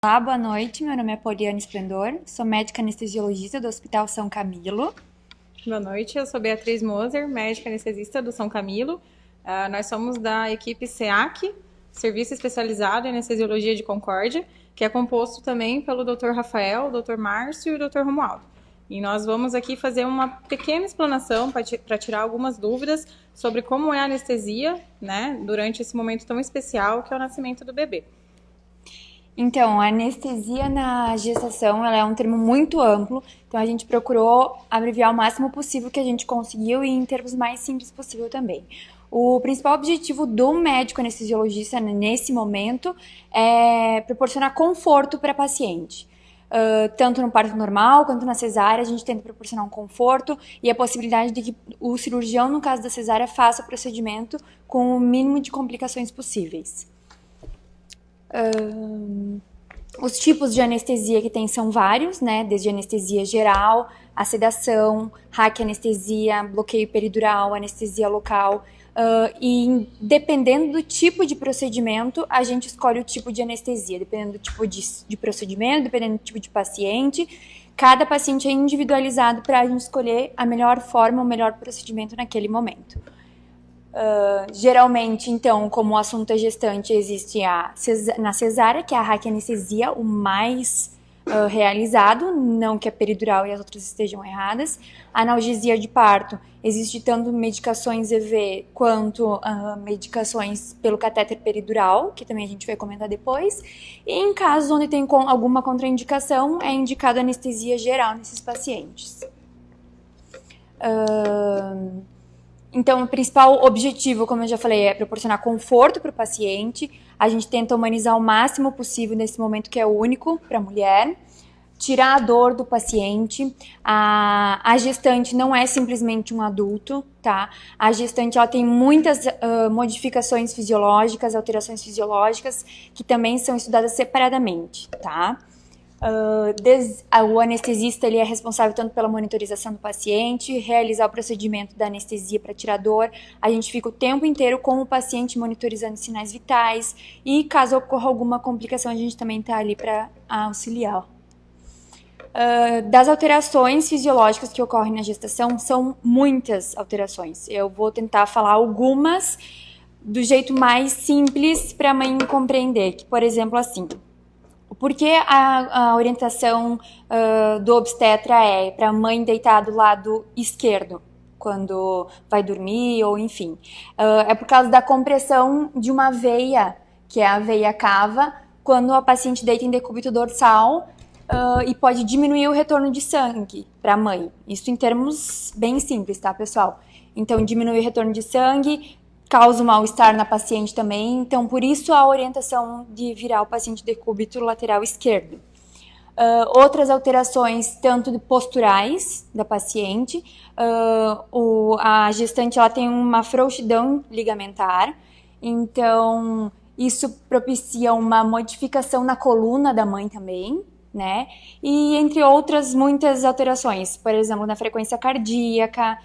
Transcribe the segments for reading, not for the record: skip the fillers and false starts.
Olá, boa noite. Meu nome é Poliana Esplendor, sou médica anestesiologista do Hospital São Camilo. Boa noite, eu sou Beatriz Moser, médica anestesista do São Camilo. Nós somos da equipe SEAC, Serviço Especializado em Anestesiologia de Concórdia, que é composto também pelo Dr. Rafael, o Dr. Márcio e o Dr. Romualdo. E nós vamos aqui fazer uma pequena explanação para tirar algumas dúvidas sobre como é a anestesia, né, durante esse momento tão especial que é o nascimento do bebê. Então, a anestesia na gestação ela é um termo muito amplo, então a gente procurou abreviar o máximo possível que a gente conseguiu e em termos mais simples possível também. O principal objetivo do médico anestesiologista nesse momento é proporcionar conforto para a paciente. Tanto no parto normal quanto na cesárea, a gente tenta proporcionar um conforto e a possibilidade de que o cirurgião, no caso da cesárea, faça o procedimento com o mínimo de complicações possíveis. Os tipos de anestesia que tem são vários, né? Desde anestesia geral, a sedação, raquianestesia, bloqueio peridural, anestesia local. E dependendo do tipo de procedimento, a gente escolhe o tipo de anestesia. Dependendo do tipo de procedimento, dependendo do tipo de paciente, cada paciente é individualizado para a gente escolher a melhor forma, o melhor procedimento naquele momento. Geralmente, então, como o assunto é gestante, existe na cesárea, que é a raquianestesia, o mais realizado, não que a peridural e as outras estejam erradas. A analgesia de parto, existe tanto medicações EV quanto medicações pelo catéter peridural, que também a gente vai comentar depois. E em casos onde tem alguma contraindicação, é indicado anestesia geral nesses pacientes. Então, o principal objetivo, como eu já falei, é proporcionar conforto para o paciente. A gente tenta humanizar o máximo possível nesse momento que é único para a mulher. Tirar a dor do paciente. A gestante não é simplesmente um adulto, tá? A gestante ela tem muitas modificações fisiológicas, alterações fisiológicas, que também são estudadas separadamente, tá? O anestesista ele é responsável tanto pela monitorização do paciente, realizar o procedimento da anestesia para tirar dor. A gente fica o tempo inteiro com o paciente monitorizando sinais vitais e caso ocorra alguma complicação, a gente também está ali para auxiliar. Das alterações fisiológicas que ocorrem na gestação, são muitas alterações. Eu vou tentar falar algumas do jeito mais simples para a mãe compreender, que, por exemplo, assim... Por que a orientação do obstetra é para a mãe deitar do lado esquerdo, quando vai dormir ou enfim? É por causa da compressão de uma veia, que é a veia cava, quando a paciente deita em decúbito dorsal e pode diminuir o retorno de sangue para a mãe. Isso em termos bem simples, tá, pessoal? Então, diminui o retorno de sangue, causa um mal-estar na paciente também, então por isso a orientação de virar o paciente de decúbito lateral esquerdo. Outras alterações, tanto posturais da paciente, a gestante ela tem uma frouxidão ligamentar, então isso propicia uma modificação na coluna da mãe também, né? E entre outras muitas alterações, por exemplo, na frequência cardíaca.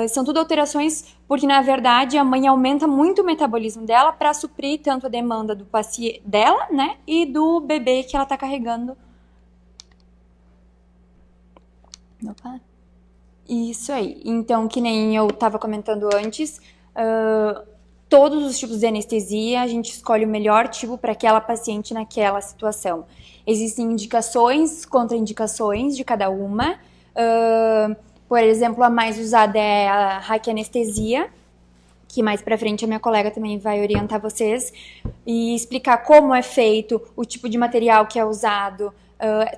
São tudo alterações porque, na verdade, a mãe aumenta muito o metabolismo dela para suprir tanto a demanda do paciente dela, né, e do bebê que ela está carregando. Opa. Isso aí. Então, que nem eu estava comentando antes, todos os tipos de anestesia, a gente escolhe o melhor tipo para aquela paciente naquela situação. Existem indicações, contraindicações de cada uma. Por exemplo, a mais usada é a raquianestesia, que mais pra frente a minha colega também vai orientar vocês e explicar como é feito, o tipo de material que é usado,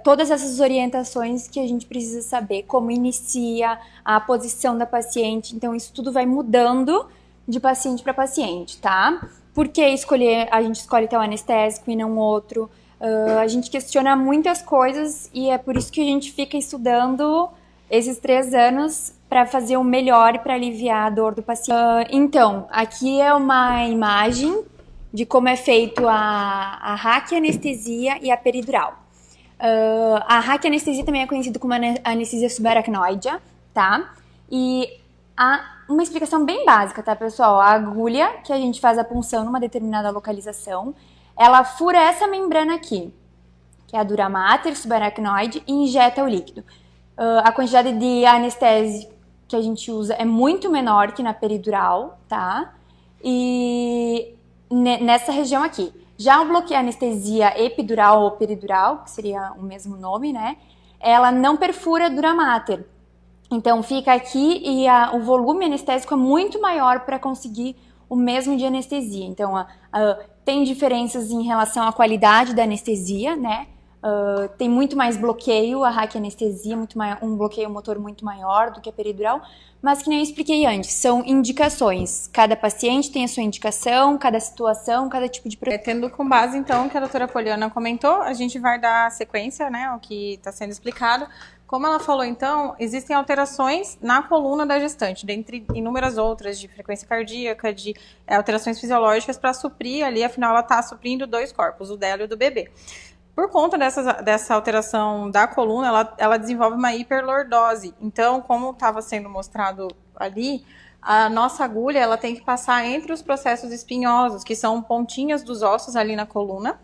todas essas orientações que a gente precisa saber, como inicia, a posição da paciente. Então, isso tudo vai mudando de paciente para paciente, tá? Por que a gente escolhe tal anestésico e não outro? A gente questiona muitas coisas e é por isso que a gente fica estudando esses 3 anos para fazer o melhor e para aliviar a dor do paciente. Então, aqui é uma imagem de como é feito a raquianestesia e a peridural. A raquianestesia também é conhecida como anestesia subaracnoidea, tá? E uma explicação bem básica, tá, pessoal? A agulha que a gente faz a punção numa determinada localização, ela fura essa membrana aqui, que é a dura mater, subaracnoide, e injeta o líquido. A quantidade de anestésico que a gente usa é muito menor que na peridural, tá? E nessa região aqui. Já o bloqueio anestesia epidural ou peridural, que seria o mesmo nome, né? Ela não perfura a dura mater. Então fica aqui e o volume anestésico é muito maior para conseguir o mesmo de anestesia. Então tem diferenças em relação à qualidade da anestesia, né? Tem muito mais bloqueio, a raquianestesia, um bloqueio motor muito maior do que a peridural, mas que nem eu expliquei antes, são indicações. Cada paciente tem a sua indicação, cada situação, cada tipo de processo. Tendo com base, então, o que a doutora Poliana comentou, a gente vai dar sequência, né, ao que está sendo explicado. Como ela falou, então, existem alterações na coluna da gestante, dentre inúmeras outras, de frequência cardíaca, de alterações fisiológicas para suprir ali, afinal, ela está suprindo 2 corpos, o dela e o do bebê. Por conta dessa alteração da coluna, ela desenvolve uma hiperlordose. Então, como estava sendo mostrado ali, a nossa agulha ela tem que passar entre os processos espinhosos, que são pontinhas dos ossos ali na coluna.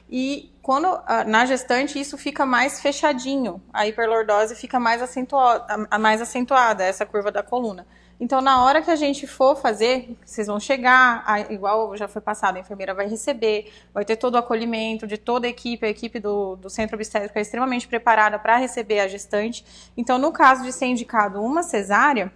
E quando na gestante isso fica mais fechadinho, a hiperlordose fica mais acentuada, essa curva da coluna. Então, na hora que a gente for fazer, vocês vão chegar, igual já foi passado, a enfermeira vai receber, vai ter todo o acolhimento de toda a equipe do centro obstétrico é extremamente preparada para receber a gestante. Então, no caso de ser indicado uma cesárea,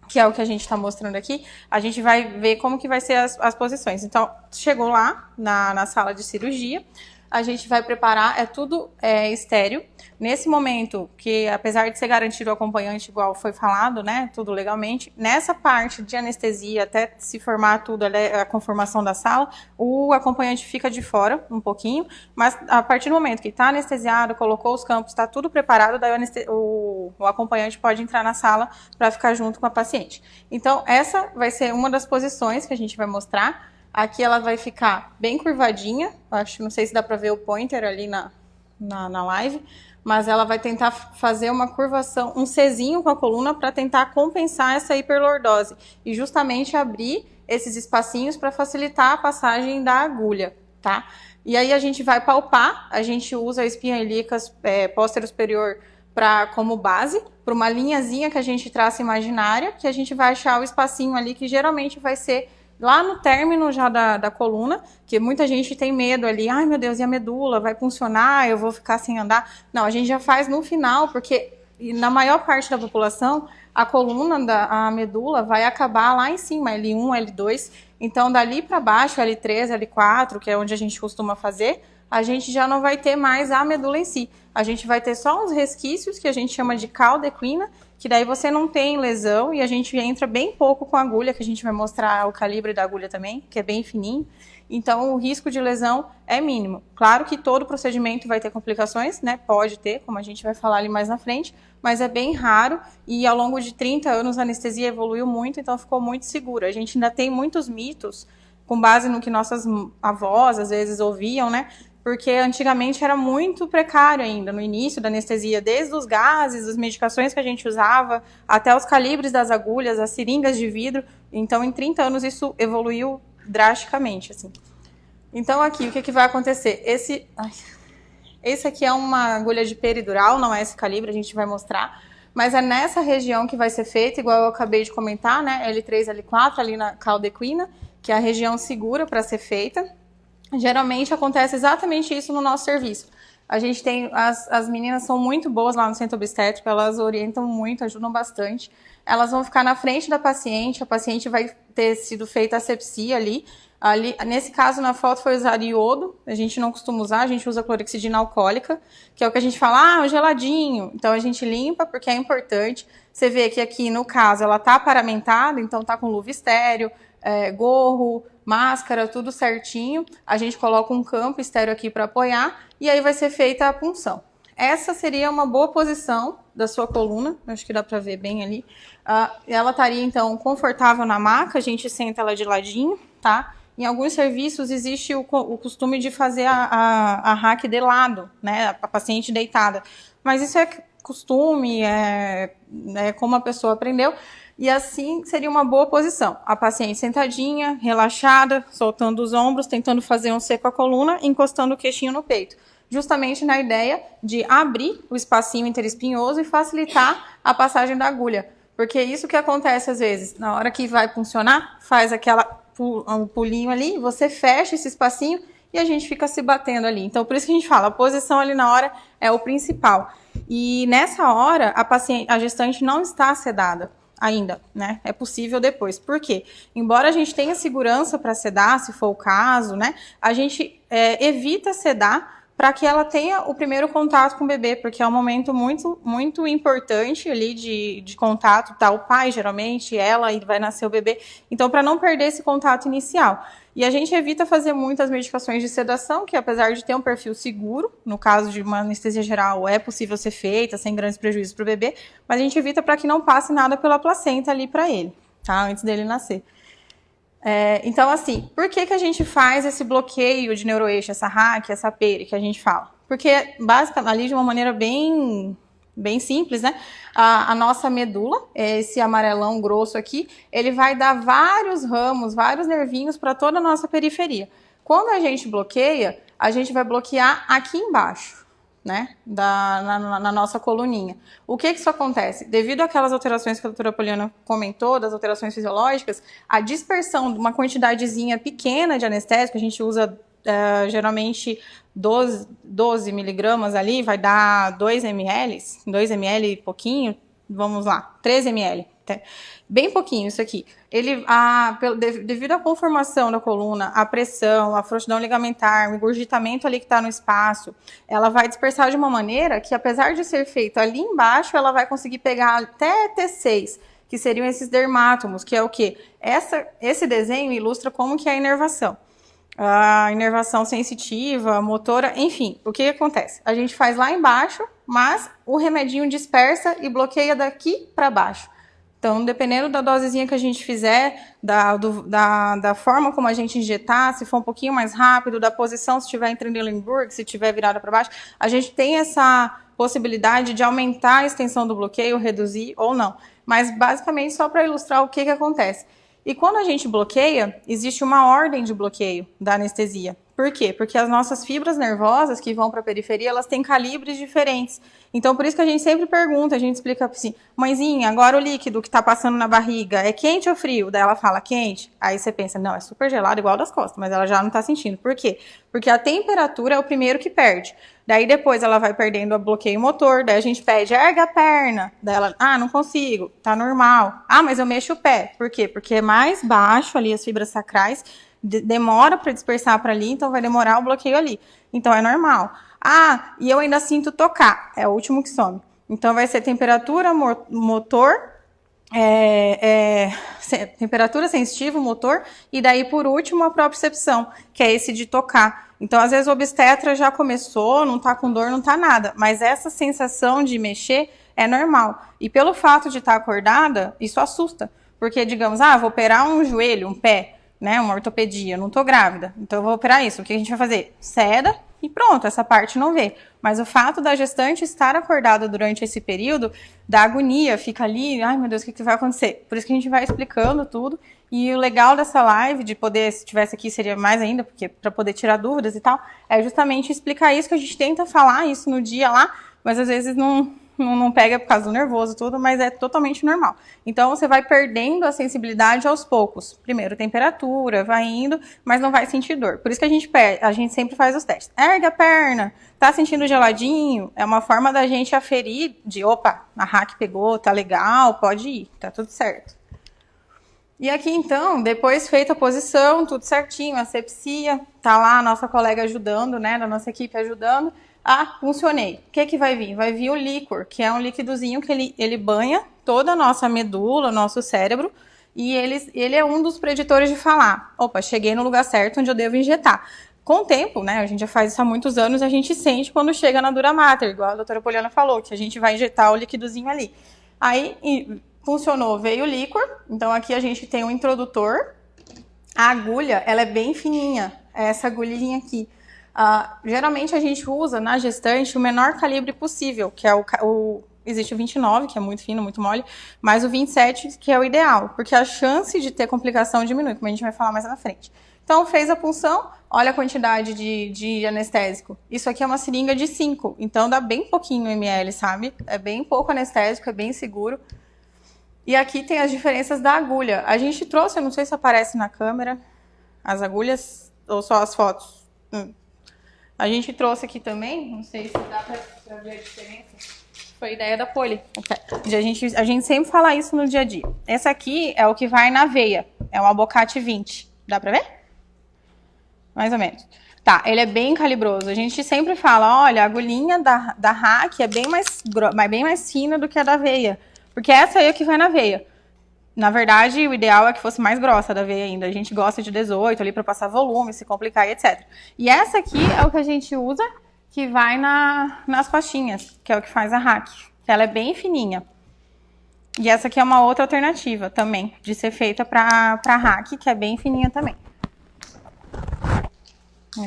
que é o que a gente está mostrando aqui, a gente vai ver como que vai ser as posições. Então, chegou lá na sala de cirurgia, a gente vai preparar, é tudo estéreo. Nesse momento, que apesar de ser garantido o acompanhante, igual foi falado, né, tudo legalmente, nessa parte de anestesia, até se formar tudo, a conformação da sala, o acompanhante fica de fora um pouquinho, mas a partir do momento que está anestesiado, colocou os campos, está tudo preparado, daí o acompanhante pode entrar na sala para ficar junto com a paciente. Então, essa vai ser uma das posições que a gente vai mostrar. Aqui ela vai ficar bem curvadinha, acho, não sei se dá para ver o pointer ali na live, mas ela vai tentar fazer uma curvação, um Czinho com a coluna para tentar compensar essa hiperlordose e justamente abrir esses espacinhos para facilitar a passagem da agulha, tá? E aí a gente vai palpar, a gente usa a espinha ilíacas póstero superior como base, para uma linhazinha que a gente traça imaginária, que a gente vai achar o espacinho ali que geralmente vai ser lá no término já da coluna, que muita gente tem medo ali, ai meu Deus, e a medula vai funcionar, eu vou ficar sem andar. Não, a gente já faz no final, porque na maior parte da população, a coluna, a medula vai acabar lá em cima, L1, L2, então dali para baixo, L3, L4, que é onde a gente costuma fazer, a gente já não vai ter mais a medula em si. A gente vai ter só uns resquícios, que a gente chama de caldequina, que daí você não tem lesão e a gente entra bem pouco com a agulha, que a gente vai mostrar o calibre da agulha também, que é bem fininho. Então, o risco de lesão é mínimo. Claro que todo procedimento vai ter complicações, né? Pode ter, como a gente vai falar ali mais na frente, mas é bem raro e ao longo de 30 anos a anestesia evoluiu muito, então ficou muito segura. A gente ainda tem muitos mitos, com base no que nossas avós às vezes ouviam, né? Porque antigamente era muito precário ainda, no início da anestesia, desde os gases, as medicações que a gente usava, até os calibres das agulhas, as seringas de vidro. Então, em 30 anos, isso evoluiu drasticamente, assim. Então, aqui, o que vai acontecer? Esse aqui é uma agulha de peridural, não é esse calibre, a gente vai mostrar. Mas é nessa região que vai ser feita, igual eu acabei de comentar, né? L3, L4, ali na caldequina, que é a região segura para ser feita. Geralmente acontece exatamente isso no nosso serviço. A gente tem, as meninas são muito boas lá no centro obstétrico, elas orientam muito, ajudam bastante. Elas vão ficar na frente da paciente, a paciente vai ter sido feita asepsia ali. Nesse caso, na foto, foi usado iodo, a gente não costuma usar, a gente usa clorexidina alcoólica, que é o que a gente fala, o geladinho. Então a gente limpa porque é importante. Você vê que aqui, no caso, ela tá paramentada, então tá com luva estéreo, gorro, máscara, tudo certinho. A gente coloca um campo estéreo aqui para apoiar e aí vai ser feita a punção. Essa seria uma boa posição da sua coluna, acho que dá para ver bem ali. Ela estaria, então, confortável na maca, a gente senta ela de ladinho, tá? Em alguns serviços existe o costume de fazer a rack de lado, né? A paciente deitada. Mas isso é costume, é como a pessoa aprendeu. E assim seria uma boa posição. A paciente sentadinha, relaxada, soltando os ombros, tentando fazer um C com a coluna, encostando o queixinho no peito. Justamente na ideia de abrir o espacinho interespinhoso e facilitar a passagem da agulha. Porque isso que acontece às vezes, na hora que vai funcionar, faz um pulinho ali, você fecha esse espacinho e a gente fica se batendo ali. Então, por isso que a gente fala, a posição ali na hora é o principal. E nessa hora, a gestante não está sedada ainda, né? É possível depois. Por quê? Embora a gente tenha segurança para sedar, se for o caso, né? A gente evita sedar para que ela tenha o primeiro contato com o bebê, porque é um momento muito, muito importante ali de contato, tá? O pai, geralmente, ela, e vai nascer o bebê. Então, para não perder esse contato inicial. E a gente evita fazer muitas medicações de sedação, que apesar de ter um perfil seguro, no caso de uma anestesia geral, é possível ser feita, sem grandes prejuízos para o bebê, mas a gente evita para que não passe nada pela placenta ali para ele, tá? Antes dele nascer. Então, assim, por que a gente faz esse bloqueio de neuroeixo, essa RAC, essa PERE que a gente fala? Porque, basicamente, ali de uma maneira bem simples, né? A nossa medula, esse amarelão grosso aqui, ele vai dar vários ramos, vários nervinhos para toda a nossa periferia. Quando a gente bloqueia, a gente vai bloquear aqui embaixo, né, na nossa coluninha. O que isso acontece? Devido àquelas alterações que a doutora Poliana comentou, das alterações fisiológicas, a dispersão de uma quantidadezinha pequena de anestésico, a gente usa geralmente 12 miligramas ali, vai dar 2 ml e pouquinho, vamos lá, 3 ml. Bem pouquinho isso aqui. Devido à conformação da coluna, a pressão, a frouxidão ligamentar, o engurgitamento ali que está no espaço, ela vai dispersar de uma maneira que, apesar de ser feito ali embaixo, ela vai conseguir pegar até T6, que seriam esses dermátomos, que é o quê? Esse desenho ilustra como que é a inervação. A inervação sensitiva, motora, enfim, o que acontece? A gente faz lá embaixo, mas o remedinho dispersa e bloqueia daqui para baixo. Então, dependendo da dosezinha que a gente fizer, da forma como a gente injetar, se for um pouquinho mais rápido, da posição, se estiver em Trendelenburg, se estiver virada para baixo, a gente tem essa possibilidade de aumentar a extensão do bloqueio, reduzir ou não. Mas, basicamente, só para ilustrar o que acontece. E quando a gente bloqueia, existe uma ordem de bloqueio da anestesia. Por quê? Porque as nossas fibras nervosas que vão para a periferia, elas têm calibres diferentes. Então, por isso que a gente sempre pergunta, a gente explica assim, mãezinha, agora o líquido que está passando na barriga é quente ou frio? Daí ela fala quente. Aí você pensa, não, é super gelado, igual das costas, mas ela já não está sentindo. Por quê? Porque a temperatura é o primeiro que perde. Daí depois ela vai perdendo o bloqueio motor, daí a gente pede, erga a perna. Daí ela, não consigo, tá normal. Mas eu mexo o pé. Por quê? Porque é mais baixo ali as fibras sacrais, demora para dispersar para ali, então vai demorar o bloqueio ali. Então é normal. E eu ainda sinto tocar, é o último que some. Então vai ser temperatura, motor, temperatura sensitiva, motor, e daí por último a propriocepção, que é esse de tocar. Então às vezes o obstetra já começou, não tá com dor, não tá nada, mas essa sensação de mexer é normal. E pelo fato de estar acordada, isso assusta. Porque, digamos, vou operar um joelho, um pé, né, uma ortopedia, não tô grávida, então eu vou operar isso. O que a gente vai fazer? Seda e pronto, essa parte não vê. Mas o fato da gestante estar acordada durante esse período, da agonia, fica ali, ai meu Deus, o que vai acontecer? Por isso que a gente vai explicando tudo. E o legal dessa live, de poder, se tivesse aqui seria mais ainda, porque para poder tirar dúvidas e tal, é justamente explicar isso, que a gente tenta falar isso no dia lá, mas às vezes não pega por causa do nervoso e tudo, mas é totalmente normal. Então, você vai perdendo a sensibilidade aos poucos. Primeiro, temperatura, vai indo, mas não vai sentir dor. Por isso que a gente sempre faz os testes. Ergue a perna, tá sentindo geladinho? É uma forma da gente aferir opa, a RAC pegou, tá legal, pode ir, tá tudo certo. E aqui, então, depois feita a posição, tudo certinho, asepsia, tá lá a nossa colega ajudando, né, da nossa equipe ajudando. Funcionei. O que vai vir? Vai vir o líquor, que é um líquidozinho que ele banha toda a nossa medula, nosso cérebro, e ele é um dos preditores de falar, opa, cheguei no lugar certo onde eu devo injetar. Com o tempo, né, a gente já faz isso há muitos anos, a gente sente quando chega na dura mater, igual a doutora Poliana falou, que a gente vai injetar o liquidozinho ali. Aí, funcionou, veio o líquor, então aqui a gente tem um introdutor, a agulha, ela é bem fininha, essa agulhinha aqui. Geralmente a gente usa na gestante o menor calibre possível, que é existe o 29, que é muito fino, muito mole, mas o 27, que é o ideal, porque a chance de ter complicação diminui, como a gente vai falar mais na frente. Então, fez a punção, olha a quantidade de anestésico. Isso aqui é uma seringa de 5, então dá bem pouquinho ml, sabe? É bem pouco anestésico, é bem seguro. E aqui tem as diferenças da agulha. A gente trouxe, eu não sei se aparece na câmera, as agulhas ou só as fotos. A gente trouxe aqui também, não sei se dá pra ver a diferença. Foi a ideia da Poli. Okay. A gente sempre fala isso no dia a dia. Esse aqui é o que vai na veia. É um Albocate 20. Dá pra ver? Mais ou menos. Tá, ele é bem calibroso. A gente sempre fala, olha, a agulhinha da Hack é bem mais fina do que a da veia. Porque essa aí é o que vai na veia. Na verdade, o ideal é que fosse mais grossa da veia ainda. A gente gosta de 18 ali para passar volume, se complicar e etc. E essa aqui é o que a gente usa, que vai nas costinhas, que é o que faz a Hack. Ela é bem fininha. E essa aqui é uma outra alternativa também, de ser feita para Hack, que é bem fininha também.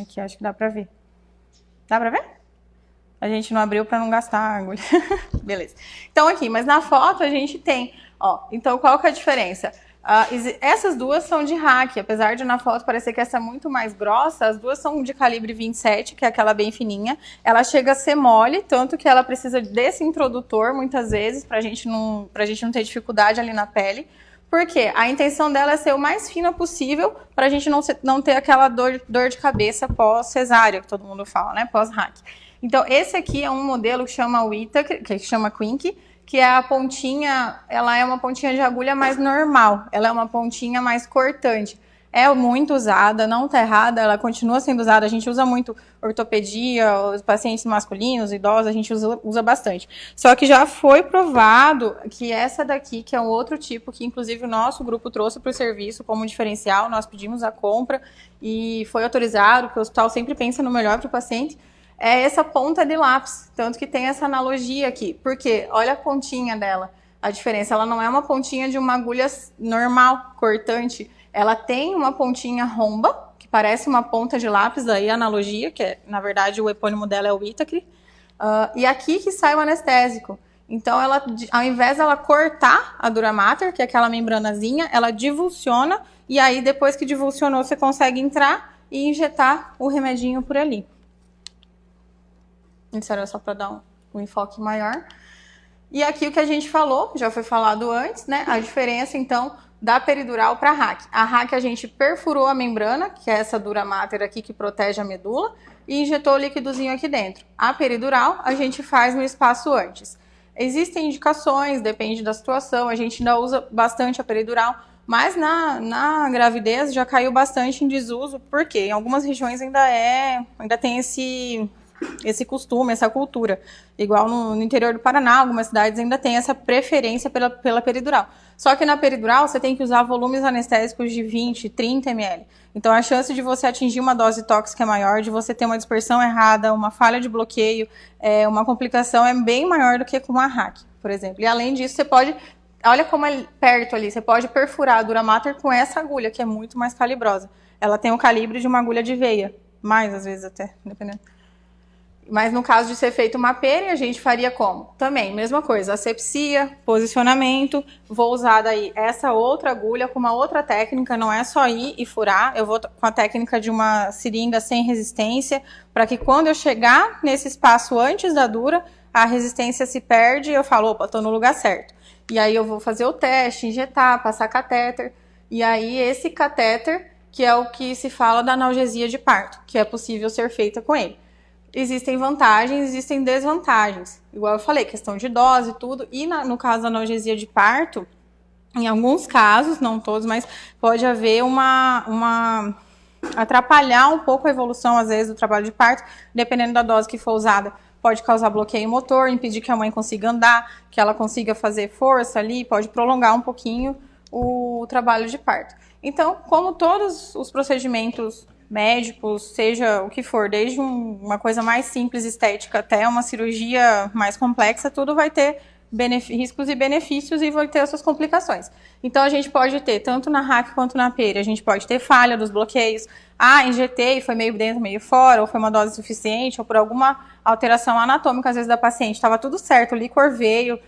Aqui, acho que dá pra ver. Dá pra ver? A gente não abriu pra não gastar a agulha. Beleza. Então aqui, mas na foto a gente tem, ó, então qual que é a diferença? Essas duas são de Hack, apesar de na foto parecer que essa é muito mais grossa, as duas são de calibre 27, que é aquela bem fininha. Ela chega a ser mole, tanto que ela precisa desse introdutor, muitas vezes, pra gente não ter dificuldade ali na pele. Por quê? A intenção dela é ser o mais fina possível para a gente não ter aquela dor de cabeça pós-cesárea, que todo mundo fala, né? Pós-hack. Então, esse aqui é um modelo que chama que chama Quink, que é a pontinha, ela é uma pontinha de agulha mais normal, ela é uma pontinha mais cortante. É muito usada, não está errada, ela continua sendo usada. A gente usa muito ortopedia, os pacientes masculinos, idosos, a gente usa bastante. Só que já foi provado que essa daqui, que é um outro tipo, que inclusive o nosso grupo trouxe para o serviço como diferencial, nós pedimos a compra e foi autorizado, porque o hospital sempre pensa no melhor para o paciente, é essa ponta de lápis. Tanto que tem essa analogia aqui. Por quê? Olha a pontinha dela. A diferença, ela não é uma pontinha de uma agulha normal, cortante. Ela tem uma pontinha romba, que parece uma ponta de lápis, daí a analogia, que é, na verdade o epônimo dela é o Itacre. E aqui que sai o anestésico. Então, ela, ao invés dela cortar a dura mater, que é aquela membranazinha, ela divulsiona, e aí depois que divulsionou, você consegue entrar e injetar o remedinho por ali. Isso era só para dar um enfoque maior. E aqui o que a gente falou, já foi falado antes, né? A diferença, então, da peridural para a Hack. A Hack a gente perfurou a membrana, que é essa dura mater aqui que protege a medula, e injetou o líquidozinho aqui dentro. A peridural a gente faz no espaço antes. Existem indicações, depende da situação, a gente ainda usa bastante a peridural, mas na gravidez já caiu bastante em desuso, porque em algumas regiões ainda tem esse costume, essa cultura. Igual no interior do Paraná, algumas cidades ainda tem essa preferência pela peridural. Só que na peridural você tem que usar volumes anestésicos de 20, 30 ml. Então a chance de você atingir uma dose tóxica é maior, de você ter uma dispersão errada, uma falha de bloqueio, uma complicação é bem maior do que com uma Hack, por exemplo. E além disso, você pode, olha como é perto ali, você pode perfurar a dura mater com essa agulha, que é muito mais calibrosa. Ela tem o calibre de uma agulha de veia, mais às vezes até, dependendo. Mas no caso de ser feito uma peri, a gente faria como? Também, mesma coisa, asepsia, posicionamento, vou usar daí essa outra agulha com uma outra técnica, não é só ir e furar, eu vou com a técnica de uma seringa sem resistência, para que quando eu chegar nesse espaço antes da dura, a resistência se perde e eu falo, opa, tô no lugar certo. E aí eu vou fazer o teste, injetar, passar catéter, e aí esse catéter, que é o que se fala da analgesia de parto, que é possível ser feita com ele. Existem vantagens, existem desvantagens. Igual eu falei, questão de dose e tudo. E no caso da analgesia de parto, em alguns casos, não todos, mas pode haver atrapalhar um pouco a evolução, às vezes, do trabalho de parto, dependendo da dose que for usada. Pode causar bloqueio motor, impedir que a mãe consiga andar, que ela consiga fazer força ali, pode prolongar um pouquinho o trabalho de parto. Então, como todos os procedimentos médicos, seja o que for, desde uma coisa mais simples, estética, até uma cirurgia mais complexa, tudo vai ter riscos e benefícios e vai ter as suas complicações. Então, a gente pode ter, tanto na RAC quanto na peri, a gente pode ter falha dos bloqueios. Injetei, foi meio dentro, meio fora, ou foi uma dose suficiente, ou por alguma alteração anatômica, às vezes, da paciente. Estava tudo certo, o líquor veio.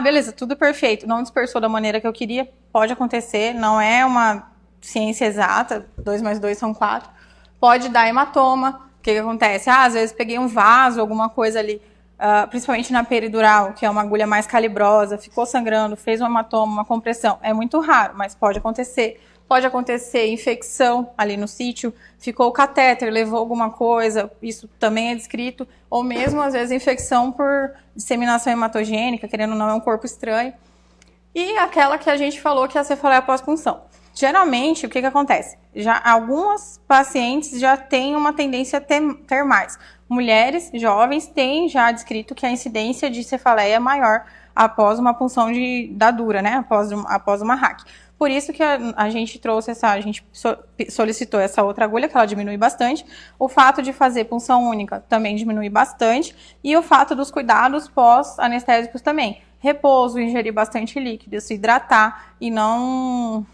Beleza, tudo perfeito. Não dispersou da maneira que eu queria. Pode acontecer, não é uma ciência exata. 2 mais 2 são 4. Pode dar hematoma. O que acontece? Às vezes peguei um vaso, alguma coisa ali, principalmente na peridural, que é uma agulha mais calibrosa, ficou sangrando, fez um hematoma, uma compressão. É muito raro, mas pode acontecer. Pode acontecer infecção ali no sítio, ficou o catéter, levou alguma coisa, isso também é descrito. Ou mesmo, às vezes, infecção por disseminação hematogênica, querendo ou não, é um corpo estranho. E aquela que a gente falou que é a cefaleia pós-punção. Geralmente, o que acontece? Algumas pacientes já têm uma tendência a ter mais. Mulheres jovens têm já descrito que a incidência de cefaleia é maior após uma punção da dura, né? Após uma RAC. Por isso que a gente trouxe a gente solicitou essa outra agulha, que ela diminui bastante. O fato de fazer punção única também diminui bastante. E o fato dos cuidados pós-anestésicos também. Repouso, ingerir bastante líquido, se hidratar e não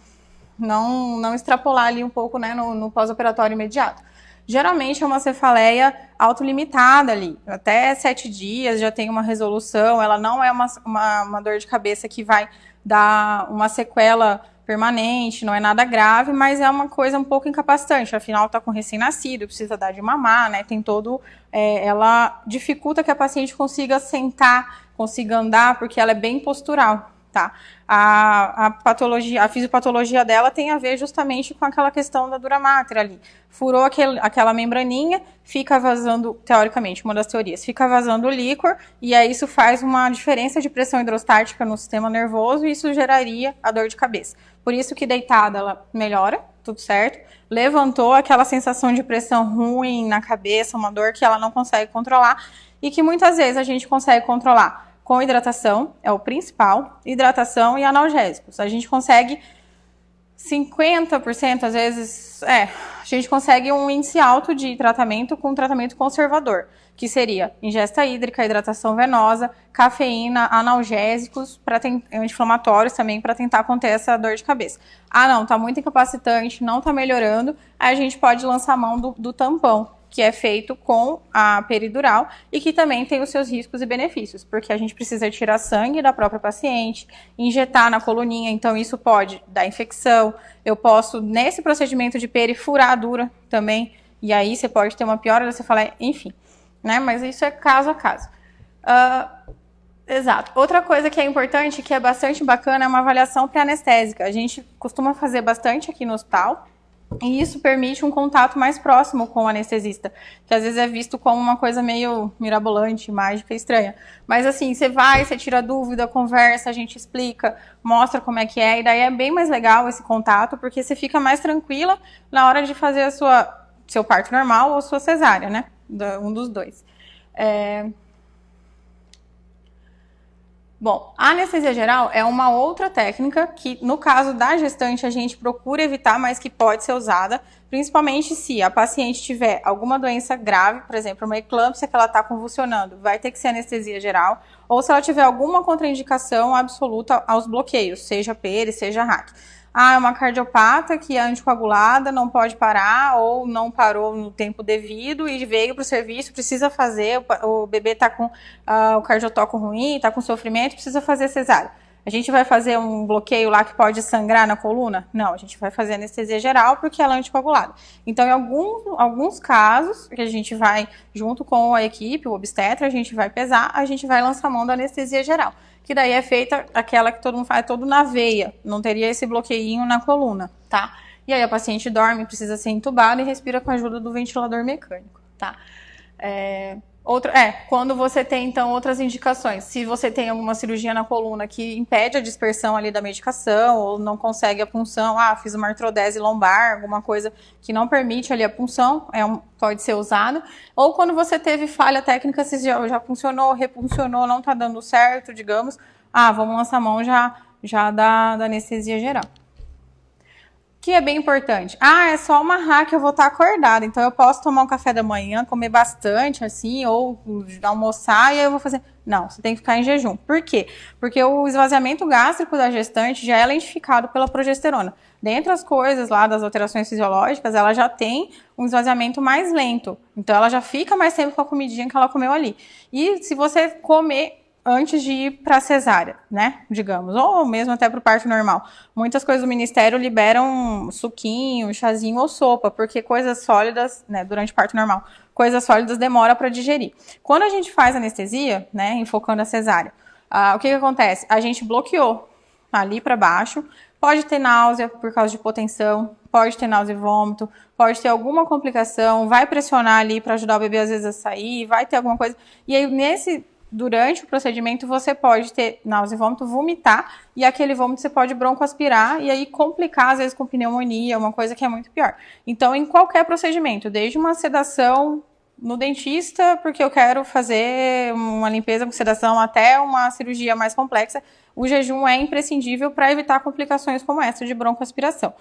extrapolar ali um pouco, né, no pós-operatório imediato. Geralmente é uma cefaleia autolimitada ali, até 7 dias já tem uma resolução, ela não é uma dor de cabeça que vai dar uma sequela permanente, não é nada grave, mas é uma coisa um pouco incapacitante, afinal está com recém-nascido, precisa dar de mamar, né, tem ela dificulta que a paciente consiga sentar, consiga andar, porque ela é bem postural. Tá? A fisiopatologia dela tem a ver justamente com aquela questão da dura mater ali. Furou aquela membraninha, fica vazando, teoricamente, uma das teorias, fica vazando o líquor, e aí isso faz uma diferença de pressão hidrostática no sistema nervoso, e isso geraria a dor de cabeça. Por isso que deitada ela melhora, tudo certo. Levantou aquela sensação de pressão ruim na cabeça, uma dor que ela não consegue controlar, e que muitas vezes a gente consegue controlar com hidratação, é o principal, hidratação e analgésicos. A gente consegue 50%, às vezes, a gente consegue um índice alto de tratamento com tratamento conservador, que seria ingesta hídrica, hidratação venosa, cafeína, analgésicos, anti-inflamatórios também, para tentar conter essa dor de cabeça. Não, tá muito incapacitante, não tá melhorando, aí a gente pode lançar a mão do tampão, que é feito com a peridural e que também tem os seus riscos e benefícios, porque a gente precisa tirar sangue da própria paciente, injetar na coluninha, então isso pode dar infecção. Eu posso, nesse procedimento de peri, furar a dura também, e aí você pode ter uma piora, você fala, enfim, né? Mas isso é caso a caso. Exato. Outra coisa que é importante, que é bastante bacana, é uma avaliação pré-anestésica. A gente costuma fazer bastante aqui no hospital, e isso permite um contato mais próximo com o anestesista, que às vezes é visto como uma coisa meio mirabolante, mágica, estranha. Mas assim, você tira dúvida, conversa, a gente explica, mostra como é que é, e daí é bem mais legal esse contato, porque você fica mais tranquila na hora de fazer seu parto normal ou sua cesárea, né? Um dos dois. Bom, a anestesia geral é uma outra técnica que, no caso da gestante, a gente procura evitar, mas que pode ser usada, principalmente se a paciente tiver alguma doença grave, por exemplo, uma eclâmpsia que ela está convulsionando, vai ter que ser anestesia geral, ou se ela tiver alguma contraindicação absoluta aos bloqueios, seja peri, seja RAC. É uma cardiopata que é anticoagulada, não pode parar ou não parou no tempo devido e veio para o serviço, precisa fazer, o bebê está com o cardiotoco ruim, está com sofrimento, precisa fazer cesárea. A gente vai fazer um bloqueio lá que pode sangrar na coluna? Não, a gente vai fazer anestesia geral porque ela é anticoagulada. Então, em alguns casos, que a gente vai, junto com a equipe, o obstetra, a gente vai pesar, a gente vai lançar a mão da anestesia geral. Que daí é feita aquela que todo mundo faz, todo na veia, não teria esse bloqueinho na coluna, tá? E aí a paciente dorme, precisa ser entubada e respira com a ajuda do ventilador mecânico, tá? Quando você tem, então, outras indicações. Se você tem alguma cirurgia na coluna que impede a dispersão ali da medicação, ou não consegue a punção, fiz uma artrodese lombar, alguma coisa que não permite ali a punção, pode ser usado. Ou quando você teve falha técnica, se já funcionou, repuncionou, não está dando certo, digamos, vamos lançar a mão já da anestesia geral. Que é bem importante. É só uma RAC, eu vou estar acordada, então eu posso tomar um café da manhã, comer bastante, assim, ou almoçar, e aí eu vou fazer... Não, você tem que ficar em jejum. Por quê? Porque o esvaziamento gástrico da gestante já é lentificado pela progesterona. Dentre as coisas lá das alterações fisiológicas, ela já tem um esvaziamento mais lento. Então, ela já fica mais tempo com a comidinha que ela comeu ali. E se você comer antes de ir para a cesárea, né, digamos, ou mesmo até para o parto normal. Muitas coisas do Ministério liberam suquinho, chazinho ou sopa, porque coisas sólidas, né, durante o parto normal, coisas sólidas demora para digerir. Quando a gente faz anestesia, né, enfocando a cesárea, o que acontece? A gente bloqueou ali para baixo, pode ter náusea por causa de hipotensão, pode ter náusea e vômito, pode ter alguma complicação, vai pressionar ali para ajudar o bebê às vezes a sair, vai ter alguma coisa, e aí durante o procedimento, você pode ter náusea e vômito, vomitar, e aquele vômito você pode broncoaspirar, e aí complicar, às vezes, com pneumonia, uma coisa que é muito pior. Então, em qualquer procedimento, desde uma sedação no dentista, porque eu quero fazer uma limpeza com sedação, até uma cirurgia mais complexa, o jejum é imprescindível para evitar complicações como essa de broncoaspiração,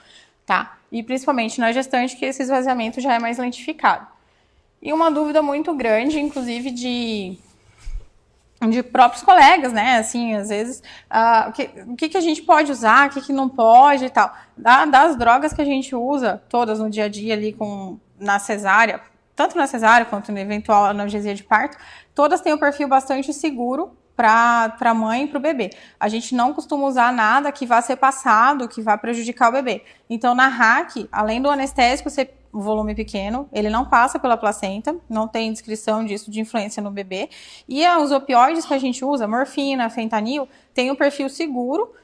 tá? E principalmente na gestante, que esse esvaziamento já é mais lentificado. E uma dúvida muito grande, inclusive de próprios colegas, né, assim, às vezes, o que a gente pode usar, o que não pode e tal. Das drogas que a gente usa, todas no dia a dia ali na cesárea, tanto na cesárea quanto na eventual analgesia de parto, todas têm um perfil bastante seguro para a mãe e para o bebê. A gente não costuma usar nada que vá ser passado, que vá prejudicar o bebê. Então, na RAC, além do anestésico ser um volume pequeno, ele não passa pela placenta, não tem descrição disso de influência no bebê. E os opioides que a gente usa, morfina, fentanil, tem um perfil seguro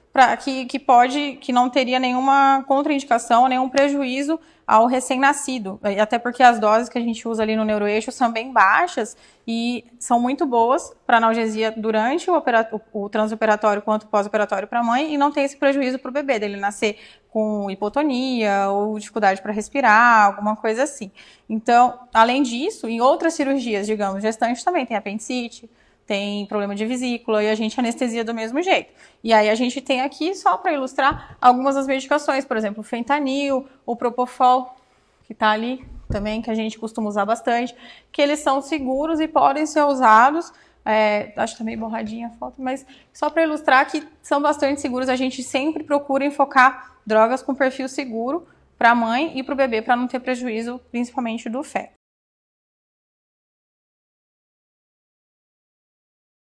que não teria nenhuma contraindicação, nenhum prejuízo ao recém-nascido. Até porque as doses que a gente usa ali no neuroeixo são bem baixas e são muito boas para analgesia durante o transoperatório quanto pós-operatório para a mãe, e não tem esse prejuízo para o bebê, dele nascer com hipotonia ou dificuldade para respirar, alguma coisa assim. Então, além disso, em outras cirurgias, digamos, gestante também tem apendicite, tem problema de vesícula, e a gente anestesia do mesmo jeito. E aí a gente tem aqui, só para ilustrar, algumas das medicações, por exemplo, o fentanil, o propofol, que está ali também, que a gente costuma usar bastante, que eles são seguros e podem ser usados, acho que tá meio borradinha a foto, mas só para ilustrar que são bastante seguros. A gente sempre procura enfocar drogas com perfil seguro para a mãe e para o bebê, para não ter prejuízo, principalmente do feto.